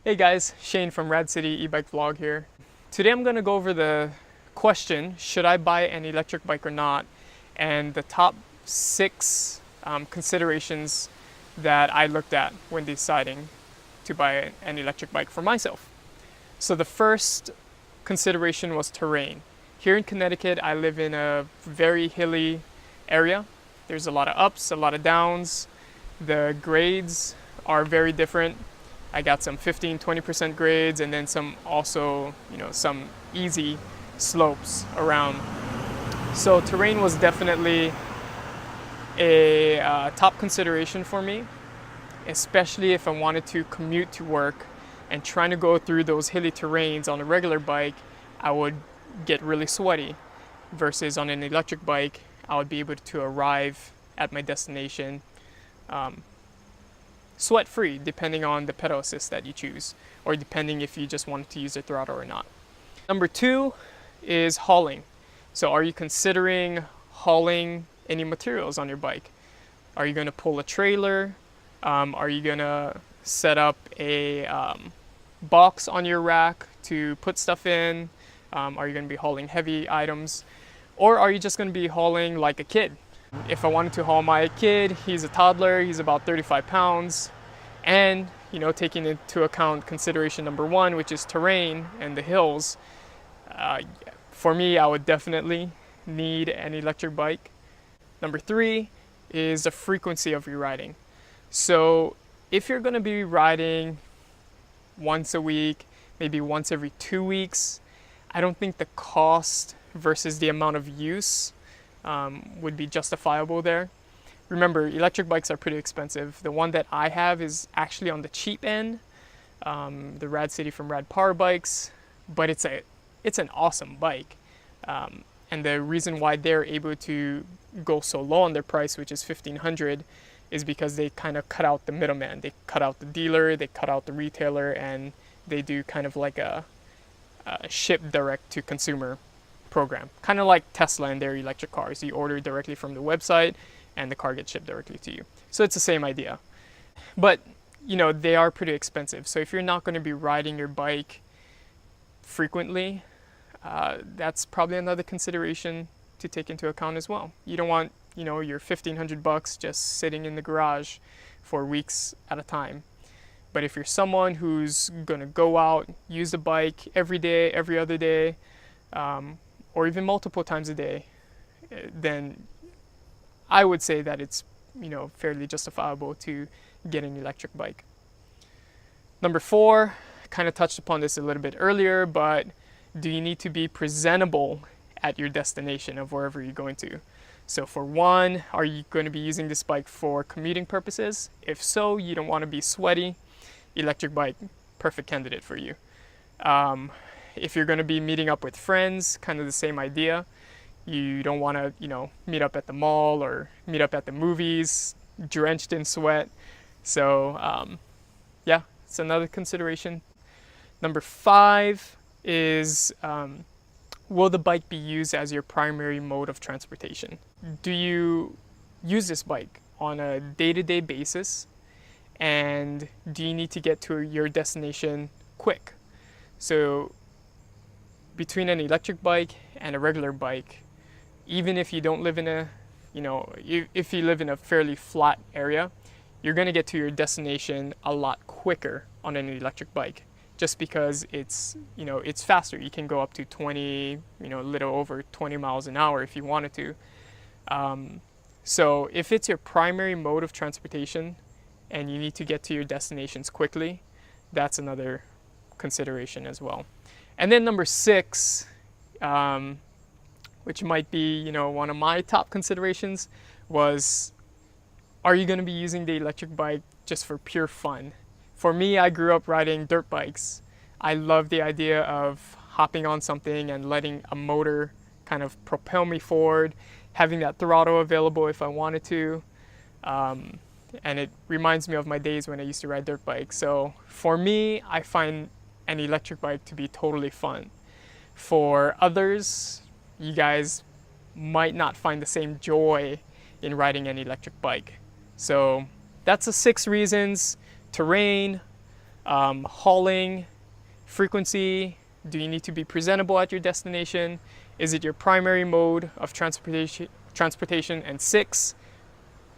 Hey guys, Shane from RadCity e-bike vlog here. Today I'm going to go over the question, should I buy an electric bike or not, and the top 6 considerations that I looked at when deciding to buy an electric bike for myself. So the first consideration was terrain. Here in Connecticut, I live in a very hilly area. There's a lot of ups, a lot of downs. The grades are very different. I got some 15-20% grades and then some also, some easy slopes around. So terrain was definitely a top consideration for me, especially if I wanted to commute to work and trying to go through those hilly terrains on a regular bike, I would get really sweaty. Versus on an electric bike, I would be able to arrive at my destination sweat-free, depending on the pedal assist that you choose, or depending if you just wanted to use the throttle or not. Number 2 is hauling. So are you considering hauling any materials on your bike? Are you going to pull a trailer? Are you going to set up a box on your rack to put stuff in? Are you going to be hauling heavy items? Or are you just going to be hauling like a kid? If I wanted to haul my kid, he's a toddler, he's about 35 pounds, and taking into account consideration number 1, which is terrain and the hills, for me, I would definitely need an electric bike. Number 3 is the frequency of your riding. So if you're going to be riding once a week, maybe once every 2 weeks, I don't think the cost versus the amount of use would be justifiable there. Remember, electric bikes are pretty expensive. The one that I have is actually on the cheap end, the RadCity from Rad Power Bikes, but it's an awesome bike. And the reason why they're able to go so low on their price, which is $1,500, is because they kind of cut out the middleman. They cut out the dealer, they cut out the retailer, and they do kind of like a ship direct to consumer program, kind of like Tesla and their electric cars. You order directly from the website and the car gets shipped directly to you. So it's the same idea, but they are pretty expensive. So if you're not going to be riding your bike frequently, that's probably another consideration to take into account as well. You don't want your $1,500 just sitting in the garage for weeks at a time. But if you're someone who's going to go out, use the bike every day, every other day, or even multiple times a day, then I would say that it's fairly justifiable to get an electric bike. Number 4, I kind of touched upon this a little bit earlier, but do you need to be presentable at your destination of wherever you're going to? So for one, are you going to be using this bike for commuting purposes? If so, you don't want to be sweaty. Electric bike, perfect candidate for you. If you're going to be meeting up with friends, kind of the same idea. You don't want to, meet up at the mall or meet up at the movies, drenched in sweat. So, yeah, it's another consideration. Number 5 is, will the bike be used as your primary mode of transportation? Do you use this bike on a day-to-day basis? And do you need to get to your destination quick? So between an electric bike and a regular bike, even if you don't live in a, if you live in a fairly flat area, you're going to get to your destination a lot quicker on an electric bike, just because it's faster. You can go up to 20, a little over 20 miles an hour if you wanted to. So if it's your primary mode of transportation and you need to get to your destinations quickly, that's another consideration as well. And then number 6, which might be one of my top considerations, was, are you going to be using the electric bike just for pure fun? For me, I grew up riding dirt bikes. I love the idea of hopping on something and letting a motor kind of propel me forward, having that throttle available if I wanted to. And it reminds me of my days when I used to ride dirt bikes. So for me, I find an electric bike to be totally fun. For others, you guys might not find the same joy in riding an electric bike. So that's the 6 reasons: terrain, hauling, frequency, do you need to be presentable at your destination? Is it your primary mode of transportation? And 6,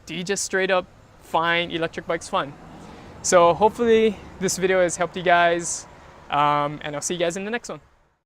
do you just straight up find electric bikes fun? So hopefully this video has helped you guys, and I'll see you guys in the next one.